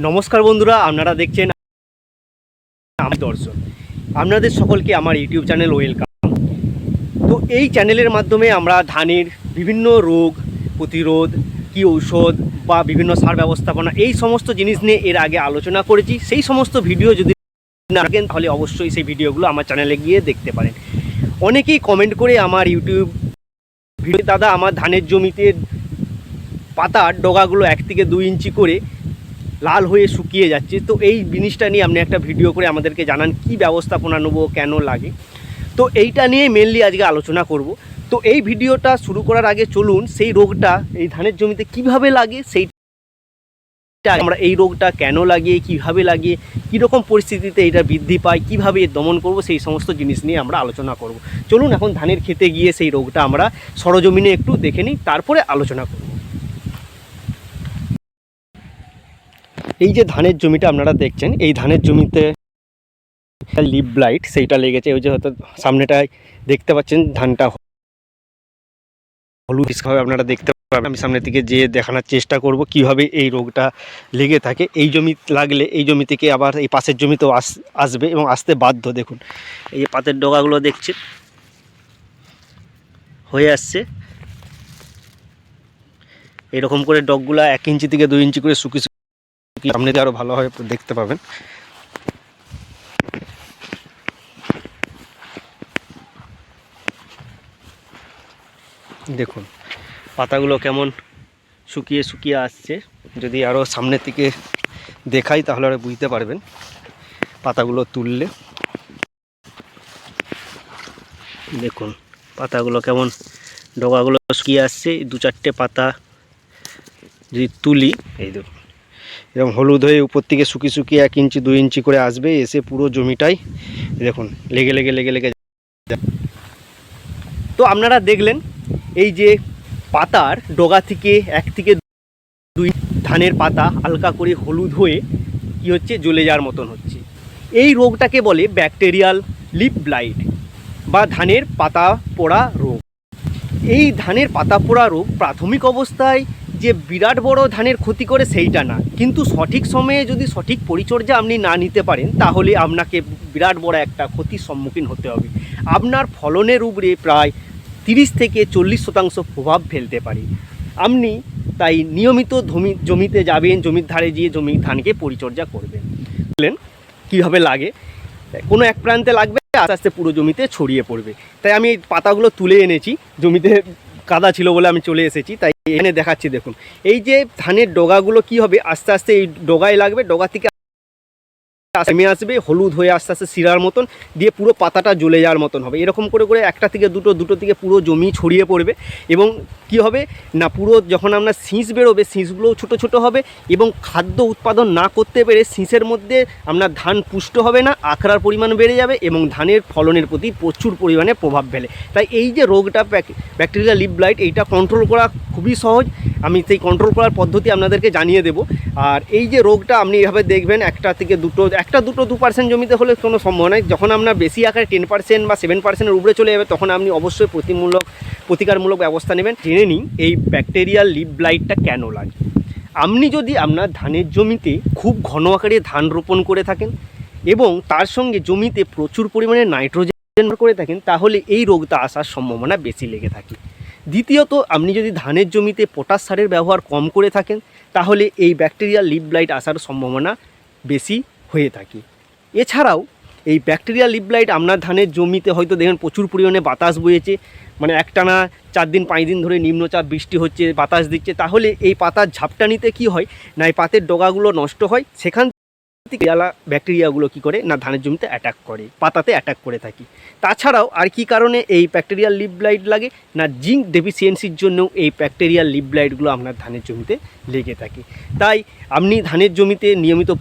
নমস্কার বন্ধুরা, আপনারা দেখছেন আমি দর্শন। আপনাদের সকলকে আমার ইউটিউব চ্যানেল ওয়েলকাম। তো এই চ্যানেলের মাধ্যমে আমরা ধানের বিভিন্ন রোগ প্রতিরোধ, কি ঔষধ বা বিভিন্ন সার ব্যবস্থাপনা এই সমস্ত জিনিস নিয়ে এর আগে আলোচনা করেছি। সেই সমস্ত ভিডিও যদি না দেখেন তাহলে অবশ্যই সেই ভিডিওগুলো আমার চ্যানেলে গিয়ে দেখতে পারেন। অনেকেই কমেন্ট করে আমার ইউটিউব ভিডিও, দাদা আমার ধানের জমিতে পাতার ডগাগুলো 1 থেকে 2 ইঞ্চি করে লাল হয়ে শুকিয়ে যাচ্ছে। তো এই জিনিসটা নিয়ে আপনি একটা ভিডিও করে আমাদেরকে জানান কি ব্যবস্থাপনা নেবো, কেন লাগে। তো এইটা নিয়ে মেনলি আজকে আলোচনা করব। তো এই ভিডিওটা শুরু করার আগে চলুন সেই রোগটা এই ধানের জমিতে কিভাবে লাগে, সেইটা আমরা এই রোগটা কেন লাগে, কিভাবে লাগে, কীরকম পরিস্থিতিতে এটা বৃদ্ধি পায়, কিভাবে এর দমন করব, সেই সমস্ত জিনিস নিয়ে আমরা আলোচনা করব। চলুন এখন ধানের খেতে গিয়ে সেই রোগটা আমরা সরজমিনে একটু দেখে নিই, তারপরে আলোচনা করব। এই যে ধানের জমিটা আপনারা দেখছেন, এই ধানের জমিতে লিপ ব্লাইট সেইটা লেগেছে। ওই যে হয়তো সামনেটায় দেখতে পাচ্ছেন ধানটা হলুদ হিসাবে আপনারা দেখতে পাবেন। আমি সামনের দিকে যেয়ে দেখানোর চেষ্টা করব কিভাবে এই রোগটা লেগে থাকে। এই জমি লাগলে এই জমি থেকে আবার এই পাশের জমিতেও আসবে এবং আসতে বাধ্য। দেখুন এই পাতের ডগাগুলো দেখছেন হয়ে আসছে, এরকম করে ডগগুলা 1 ইঞ্চি থেকে 2 ইঞ্চি করে শুকিয়ে শুকিয়ে সামনে দিয়ে আরও ভালোভাবে দেখতে পাবেন। দেখুন পাতাগুলো কেমন শুকিয়ে শুকিয়ে আসছে। যদি আরও সামনের দিকে দেখাই তাহলে আরও বুঝতে পারবেন। পাতাগুলো তুললে দেখুন পাতাগুলো কেমন, ডগাগুলো শুকিয়ে আসছে। 2-4টে পাতা যদি তুলি, এই দেখুন এরকম হলুদ হয়ে উপর থেকে শুকিয়ে শুকিয়ে 1 ইঞ্চি 2 ইঞ্চি করে আসবে, এসে পুরো জমিটাই দেখুন লেগে লেগে লেগে লেগে। তো আপনারা দেখলেন এই যে পাতার ডগা থেকে 1 থেকে 2 ধানের পাতা হালকা করে হলুদ হয়ে কি হচ্ছে, জ্বলে যাওয়ার মতন হচ্ছে। এই রোগটাকে বলে ব্যাকটেরিয়াল লিপ ব্লাইট বা ধানের পাতা পোড়া রোগ। এই ধানের পাতা পোড়া রোগ প্রাথমিক অবস্থায় যে বিরাট বড় ধানের ক্ষতি করে সেইটা না, কিন্তু সঠিক সময়ে যদি সঠিক পরিচর্যা আপনি না নিতে পারেন তাহলে আপনাকে বিরাট বড় একটা ক্ষতির সম্মুখীন হতে হবে। আপনার ফলনের উপরে প্রায় 30 থেকে 40% প্রভাব ফেলতে পারে। আপনি তাই নিয়মিত জমিতে যাবেন, জমির ধারে গিয়ে ধানকে পরিচর্যা করবেন। বললেন কীভাবে লাগে, কোনো এক প্রান্তে লাগবে, আস্তে আস্তে পুরো জমিতে ছড়িয়ে পড়বে। তাই আমি পাতাগুলো তুলে এনেছি, জমিতে কাদা ছিল বলে আমি চলে এসেছি, তাই এখানে দেখাচ্ছি। দেখুন এই যে ধানের ডগাগুলো কি হবে, আস্তে আস্তে এই ডগায় লাগবে, ডগা থেকে নেমে আসবে, হলুদ হয়ে আস্তে আস্তে শিরার মতন দিয়ে পুরো পাতাটা জ্বলে যাওয়ার মতন হবে। এরকম করে করে 1টা থেকে 2টো থেকে পুরো জমি ছড়িয়ে পড়বে। এবং কি হবে না, পুরো যখন আপনার শীষ বেরোবে, শীষগুলোও ছোটো ছোটো হবে এবং খাদ্য উৎপাদন না করতে পেরে শীষের মধ্যে আপনার ধান পুষ্ট হবে না, আখড়ার পরিমাণ বেড়ে যাবে এবং ধানের ফলনের প্রতি প্রচুর পরিমাণে প্রভাব ফেলে। তাই এই যে রোগটা ব্যাকটেরিয়াল লিপ ব্লাইট, এইটা কন্ট্রোল করা খুবই সহজ। আমি সেই কন্ট্রোল করার পদ্ধতি আপনাদেরকে জানিয়ে দেব। আর এই যে রোগটা আপনি এভাবে দেখবেন 1টা থেকে 2টো 2% জমিতে হলে কোনো সম্ভাবনা নয়। যখন আপনার বেশি আকারে 10% বা 7%-এর উপরে চলে যাবে তখন আপনি অবশ্যই প্রতিকারমূলক ব্যবস্থা নেবেন। জেনে নিন এই ব্যাকটেরিয়াল লিপ ব্লাইটটা কেন লাগে। আপনি যদি আপনার ধানের জমিতে খুব ঘন আকারে ধান রোপণ করে থাকেন এবং তার সঙ্গে জমিতে প্রচুর পরিমাণে নাইট্রোজেন করে থাকেন তাহলে এই রোগটা আসার সম্ভাবনা বেশি লেগে থাকে। দ্বিতীয়ত, আপনি যদি ধানের জমিতে পটাশ সারের ব্যবহার কম করে থাকেন তাহলে এই ব্যাকটেরিয়াল লিপ ব্লাইট আসার সম্ভাবনা বেশি হয়ে থাকে। এছাড়াও এই ব্যাকটেরিয়াল লিপ ব্লাইট আপনার ধানের জমিতে হয়তো দেখেন প্রচুর পরিমাণে বাতাস বইছে, মানে একটানা 4 দিন 5 দিন ধরে নিম্নচাপ বৃষ্টি হচ্ছে, বাতাস দিচ্ছে, তাহলে এই পাতার ঝাপটানিতে কি হয় না, এই পাতের ডগাগুলো নষ্ট হয়। সেখান থেকে ব্যাকটেরিয়াগুলো কি করে না ধানের জমিতে অ্যাটাক করে, পাতাতে অ্যাটাক করে থাকি। তাছাড়াও আর কি কারণে এই ব্যাকটেরিয়াল লিপ ব্লাইট লাগে না, জিঙ্ক ডেফিসিয়েন্সির জন্যও এই ব্যাকটেরিয়াল লিপ ব্লাইটগুলো আপনার ধানের জমিতে লেগে থাকে। তাই আপনি ধানের জমিতে নিয়মিত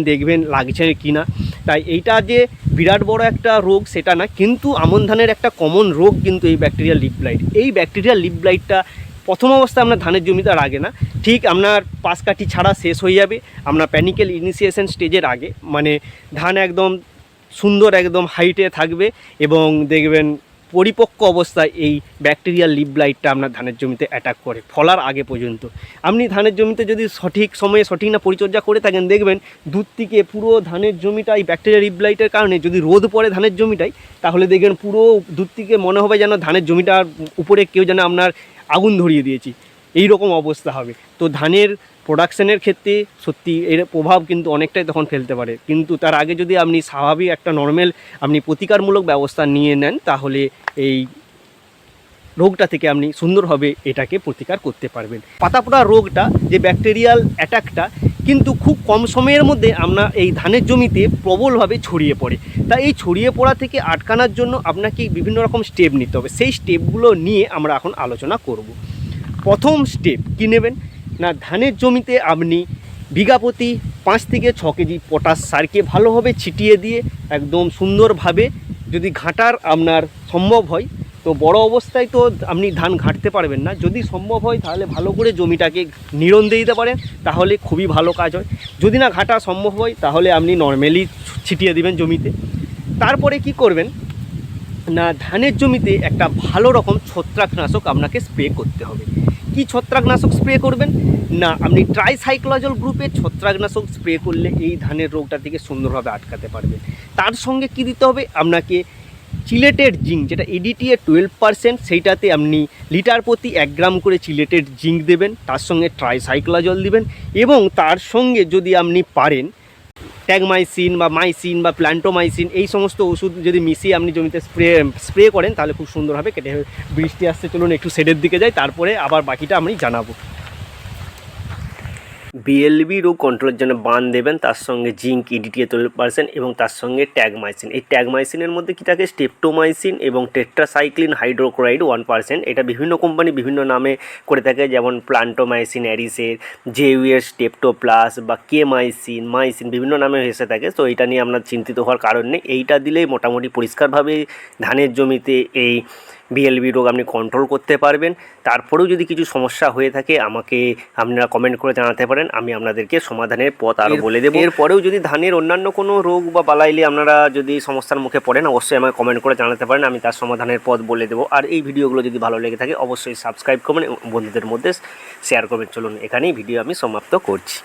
দেখবেন লাগছে কি না। তাই এইটা যে বিরাট বড় একটা রোগ সেটা না, কিন্তু আমন ধানের একটা কমন রোগ কিন্তু এই ব্যাকটেরিয়াল লিপ ব্লাইট। এই ব্যাকটেরিয়াল লিপ ব্লাইটটা প্রথম অবস্থায় আপনার ধানের জমিতে আর আগে না, ঠিক আপনার পাশ কাঠি ছাড়া শেষ হয়ে যাবে আপনার প্যানিক্যাল ইনিশিয়েশন স্টেজের আগে। মানে ধান একদম সুন্দর একদম হাইটে থাকবে এবং দেখবেন পরিপক্ক অবস্থায় এই ব্যাকটেরিয়াল লিভ ব্লাইটটা আপনার ধানের জমিতে অ্যাটাক করে ফলার আগে পর্যন্ত। আপনি ধানের জমিতে যদি সঠিক সময়ে সঠিক না পরিচর্যা করে থাকেন, দেখবেন দূর থেকে পুরো ধানের জমিটা এই ব্যাকটেরিয়া লিভ ব্লাইটের কারণে যদি রোদ পড়ে ধানের জমিটায়, তাহলে দেখবেন পুরো দূর থেকে মনে হবে যেন ধানের জমিটার উপরে কেউ যেন আপনার আগুন ধরিয়ে দিয়েছি, এই রকম অবস্থা হবে। তো ধানের প্রোডাকশানের ক্ষেত্রে সত্যি এর প্রভাব কিন্তু অনেকটাই তখন ফেলতে পারে। কিন্তু তার আগে যদি আপনি স্বাভাবিক একটা নর্মাল আপনি প্রতিকারমূলক ব্যবস্থা নিয়ে নেন, তাহলে এই রোগটা থেকে আপনি সুন্দরভাবে এটাকে প্রতিকার করতে পারবেন। পাতাপোড়া রোগটা যে ব্যাকটেরিয়াল অ্যাটাকটা কিন্তু খুব কম সময়ের মধ্যে আমরা এই ধানের জমিতে প্রবলভাবে ছড়িয়ে পড়ে। তা এই ছড়িয়ে পড়া থেকে আটকানোর জন্য আপনাকে বিভিন্ন রকম স্টেপ নিতে হবে। সেই স্টেপগুলো নিয়ে আমরা এখন আলোচনা করব। প্রথম স্টেপ কী নেবেন না, ধানের জমিতে আপনি বিঘা প্রতি 5 থেকে 6 কেজি পটাশ সারকে ভালোভাবে ছিটিয়ে দিয়ে একদম সুন্দরভাবে, যদি ঘাটার আপনার সম্ভব হয়, তো বড় অবস্থায় তো আপনি ধান ঘাঁটতে পারবেন না, যদি সম্ভব হয় তাহলে ভালো করে জমিটাকে নিড়ন দিয়ে দিতে পারেন, তাহলে খুবই ভালো কাজ হয়। যদি না ঘাটা সম্ভব হয় তাহলে আপনি নর্মালি ছিটিয়ে দিবেন জমিতে। তারপরে কি করবেন না, ধানের জমিতে একটা ভালো রকম ছত্রাকনাশক আপনাকে স্প্রে করতে হবে। কি ছত্রাকনাশক স্প্রে করবেন না, আপনি ট্রাইসাইক্লোজল গ্রুপের ছত্রাকনাশক স্প্রে করলে এই ধানের রোগটা থেকে সুন্দরভাবে আটকাতে পারবেন। তার সঙ্গে কি দিতে হবে আপনাকে, চিলেটেড জিঙ্ক, যেটা EDTA 12%, সেইটাতে আপনি লিটার প্রতি 1 গ্রাম করে চিলেটেড জিঙ্ক দেবেন, তার সঙ্গে ট্রাইসাইক্লোজল দিবেন, এবং তার সঙ্গে যদি আপনি পারেন ট্যাগমাইসিন বা মাইসিন বা প্ল্যান্টোমাইসিন এই সমস্ত ওষুধ যদি মিশিয়ে আপনি জমিতে স্প্রে করেন, তাহলে খুব সুন্দরভাবে কেটে হবে। বৃষ্টি আসছে, চলুন একটু শেডের দিকে যাই, তারপরে আবার বাকিটা আমি জানাবো। বিএলবি রোগ কন্ট্রোলের জন্য বান দেবেন, তার সঙ্গে জিঙ্ক EDTA 12% এবং তার সঙ্গে ট্যাগমাইসিন। এই ট্যাগমাইসিনের মধ্যে কী থাকে, স্টেপটোমাইসিন এবং টেট্রাসাইক্লিন হাইড্রোক্লোরাইড 1%। এটা বিভিন্ন কোম্পানি বিভিন্ন নামে করে থাকে, যেমন প্লান্টোমাইসিন, অ্যারিসের, জেউএস, স্টেপটো প্লাস বা মাইসিন, বিভিন্ন নামে এসে থাকে। তো এটা নিয়ে আপনার চিন্তিত হওয়ার কারণ নেই, এইটা দিলেই মোটামুটি পরিষ্কারভাবে ধানের জমিতে এই বিএলবি রোগ আপনি কন্ট্রোল করতে পারবেন। তারপরেও যদি কিছু সমস্যা হয়ে থাকে আমাকে আপনারা কমেন্ট করে জানাতে পারেন, আমি আপনাদেরকে সমাধানের পথ আরও বলে দেবো। এরপরেও যদি ধানের অন্যান্য কোনো রোগ বা বালাইলে আপনারা যদি সমস্যার মুখে পড়েন, অবশ্যই আমাকে কমেন্ট করে জানাতে পারেন, আমি তার সমাধানের পথ বলে দেবো। আর এই ভিডিওগুলো যদি ভালো লেগে থাকে অবশ্যই সাবস্ক্রাইব করবেন এবং বন্ধুদের মধ্যে শেয়ার করবেন। চলুন এখানেই ভিডিও আমি সমাপ্ত করছি।